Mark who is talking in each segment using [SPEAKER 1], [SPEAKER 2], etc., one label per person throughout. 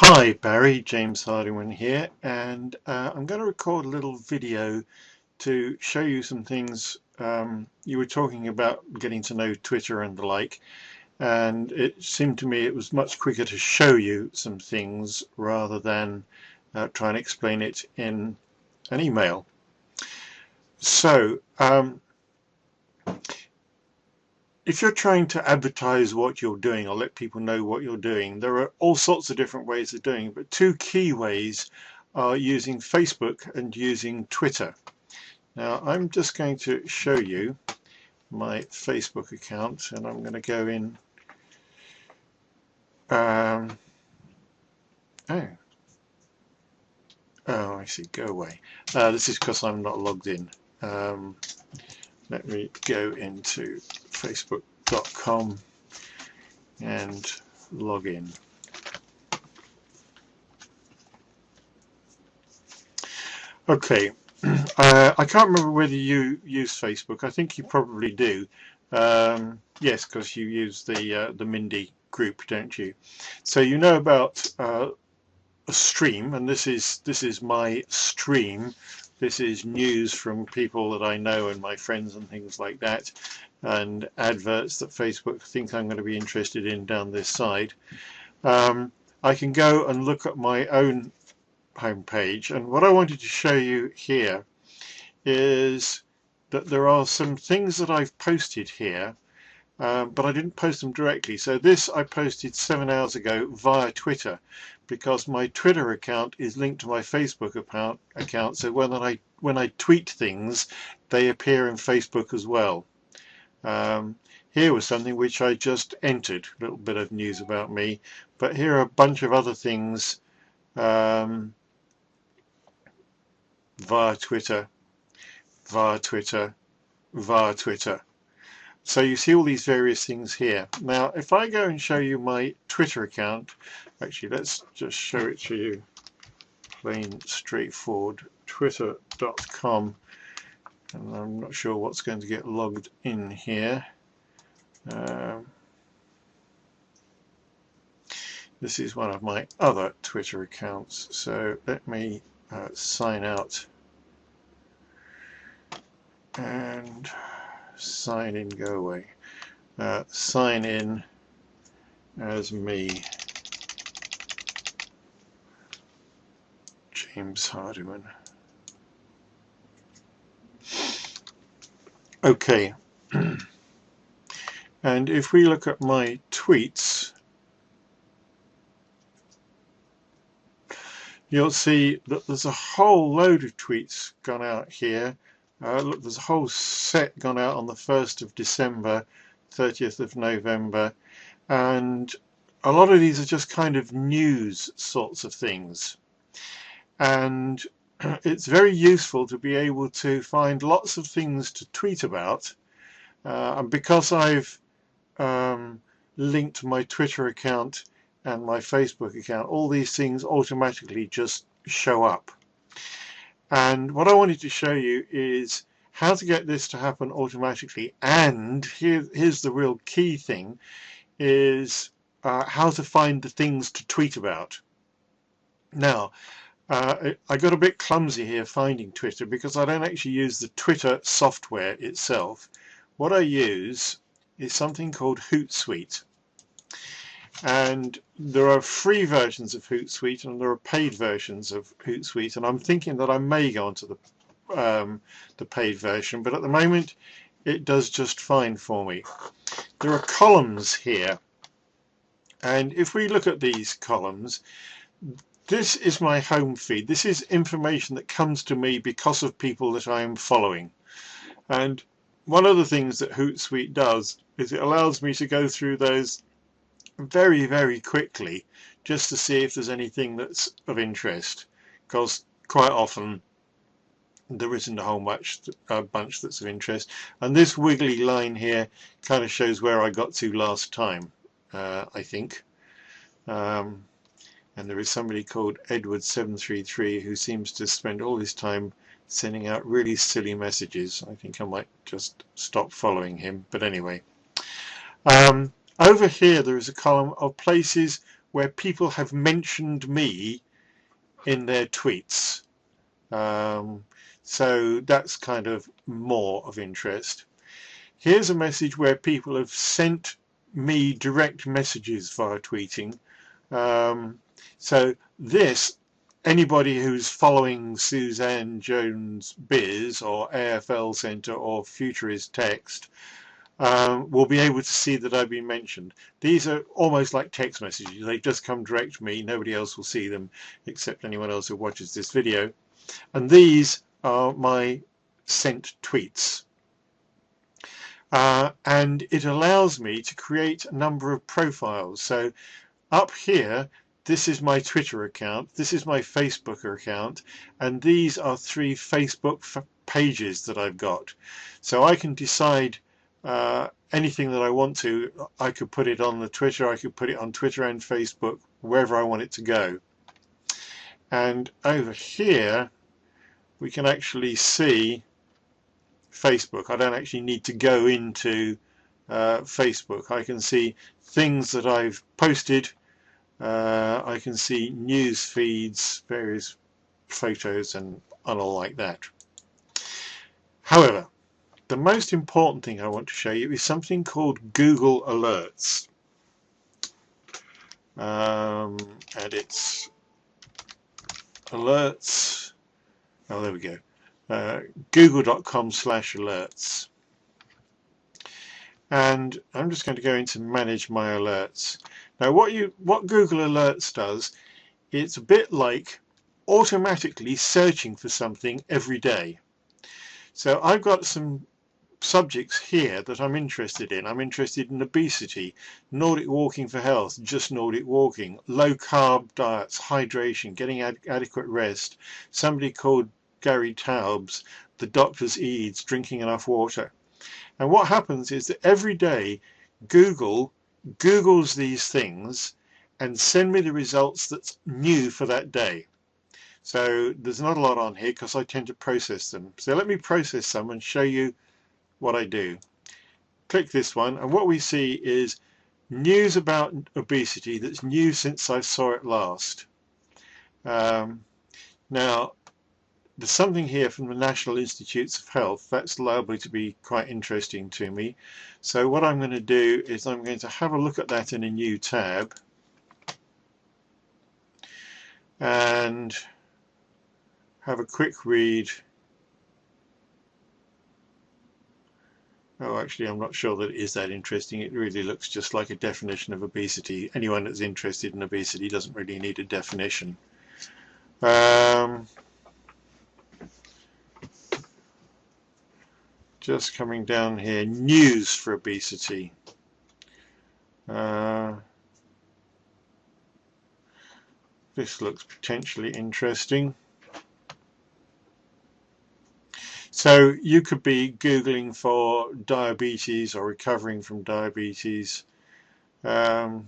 [SPEAKER 1] Hi Barry, James Hardiman here, and I'm going to record a little video to show you some things. You were talking about getting to know Twitter and the like, and it seemed to me it was much quicker to show you some things rather than try and explain it in an email. So if you're trying to advertise what you're doing or let people know what you're doing, there are all sorts of different ways of doing it, but two key ways are using Facebook and using Twitter. Now I'm just going to show you my Facebook account, and I'm going to go in. Oh, I see, go away. This is because I'm not logged in. Let me go into facebook.com and log in. Okay, I can't remember whether you use Facebook. I think you probably do. Yes, because you use the Mindy group, don't you? So you know about a stream, and this is my stream. This is news from people that I know and my friends and things like that, and adverts that Facebook think I'm going to be interested in down this side. I can go and look at my own homepage, and what I wanted to show you here is that there are some things that I've posted here, but I didn't post them directly. So this I posted 7 hours ago via Twitter, because my Twitter account is linked to my Facebook account. So when I tweet things, they appear in Facebook as well. Here was something which I just entered, a little bit of news about me, but here are a bunch of other things via Twitter, via Twitter, via Twitter. So you see all these various things here. Now if I go and show you my Twitter account, actually let's just show it to you plain straightforward, twitter.com, and I'm not sure what's going to get logged in here. This is one of my other Twitter accounts, so let me sign out and sign in, go away. Sign in as me, James Hardiman. Okay, and if we look at my tweets, you'll see that there's a whole load of tweets gone out here. Look, there's a whole set gone out on the 1st of December, 30th of November, and a lot of these are just kind of news sorts of things. And it's very useful to be able to find lots of things to tweet about. And because I've linked my Twitter account and my Facebook account, all these things automatically just show up. And what I wanted to show you is how to get this to happen automatically, and here's the real key thing, is how to find the things to tweet about. Now I got a bit clumsy here finding Twitter because I don't actually use the Twitter software itself. What I use is something called HootSuite. And there are free versions of HootSuite and there are paid versions of HootSuite, and I'm thinking that I may go onto the paid version, but at the moment it does just fine for me. There are columns here, and if we look at these columns, this is my home feed. This is information that comes to me because of people that I am following. And one of the things that HootSuite does is it allows me to go through those very, very quickly just to see if there's anything that's of interest, because quite often there isn't a whole bunch that's of interest. And this wiggly line here kind of shows where I got to last time, I think. And there is somebody called Edward733 who seems to spend all his time sending out really silly messages. I think I might just stop following him, but anyway. Over here there is a column of places where people have mentioned me in their tweets. So that's kind of more of interest. Here's a message where people have sent me direct messages via tweeting. So this, anybody who's following Suzanne Jones Biz or AFL Centre or Futurist Text will be able to see that I've been mentioned. These are almost like text messages. They just come direct to me. Nobody else will see them except anyone else who watches this video. And these are my sent tweets. And it allows me to create a number of profiles. So up here, this is my Twitter account, this is my Facebook account, and these are 3 Facebook pages that I've got. So I can decide anything that I want to. I could put it on the Twitter, I could put it on Twitter and Facebook, wherever I want it to go. And over here, we can actually see Facebook. I don't actually need to go into Facebook. I can see things that I've posted. I can see news feeds, various photos and all like that. However, the most important thing I want to show you is something called Google Alerts. And it's alerts. Oh, there we go. Google.com/alerts. And I'm just going to go into manage my alerts. Now what Google Alerts does, it's a bit like automatically searching for something every day. So I've got some subjects here that I'm interested in. I'm interested in obesity, Nordic walking for health, just Nordic walking, low carb diets, hydration, getting adequate rest, somebody called Gary Taubes, the doctor's Eads, drinking enough water. And what happens is that every day Google Googles these things and send me the results that's new for that day. So there's not a lot on here because I tend to process them. So let me process some and show you what I do. Click this one, and what we see is news about obesity that's new since I saw it last. Now there's something here from the National Institutes of Health that's liable to be quite interesting to me. So what I'm going to do is I'm going to have a look at that in a new tab and have a quick read. Oh, actually, I'm not sure that it is that interesting. It really looks just like a definition of obesity. Anyone that's interested in obesity doesn't really need a definition. Just coming down here, news for obesity. This looks potentially interesting. So you could be Googling for diabetes or recovering from diabetes. So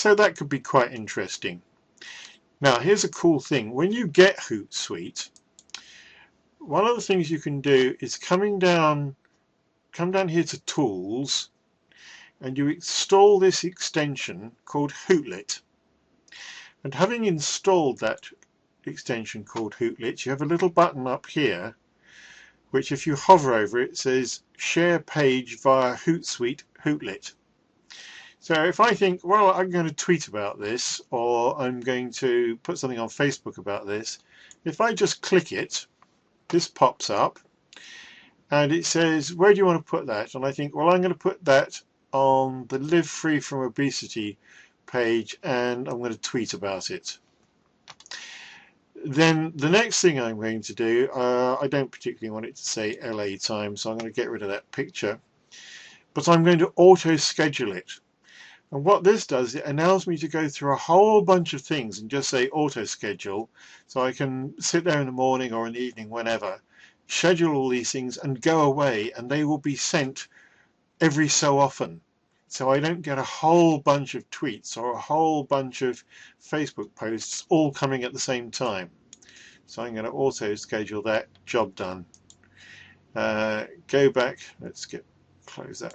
[SPEAKER 1] that could be quite interesting. Now here's a cool thing. When you get HootSuite, one of the things you can do is come down here to Tools, and you install this extension called Hootlit. And having installed that extension called Hootlit, you have a little button up here which, if you hover over it, says Share Page via HootSuite Hootlit. So if I think, well, I'm going to tweet about this, or I'm going to put something on Facebook about this, if I just click it, this pops up and it says, where do you want to put that? And I think, well, I'm going to put that on the Live Free from Obesity page, and I'm going to tweet about it. Then the next thing I'm going to do, I don't particularly want it to say LA time, so I'm going to get rid of that picture, but I'm going to auto schedule it. And what this does, it allows me to go through a whole bunch of things and just say auto schedule, so I can sit there in the morning or in the evening, whenever, schedule all these things and go away, and they will be sent every so often. So I don't get a whole bunch of tweets or a whole bunch of Facebook posts all coming at the same time. So I'm going to auto schedule that. Job done. Go back. Let's close that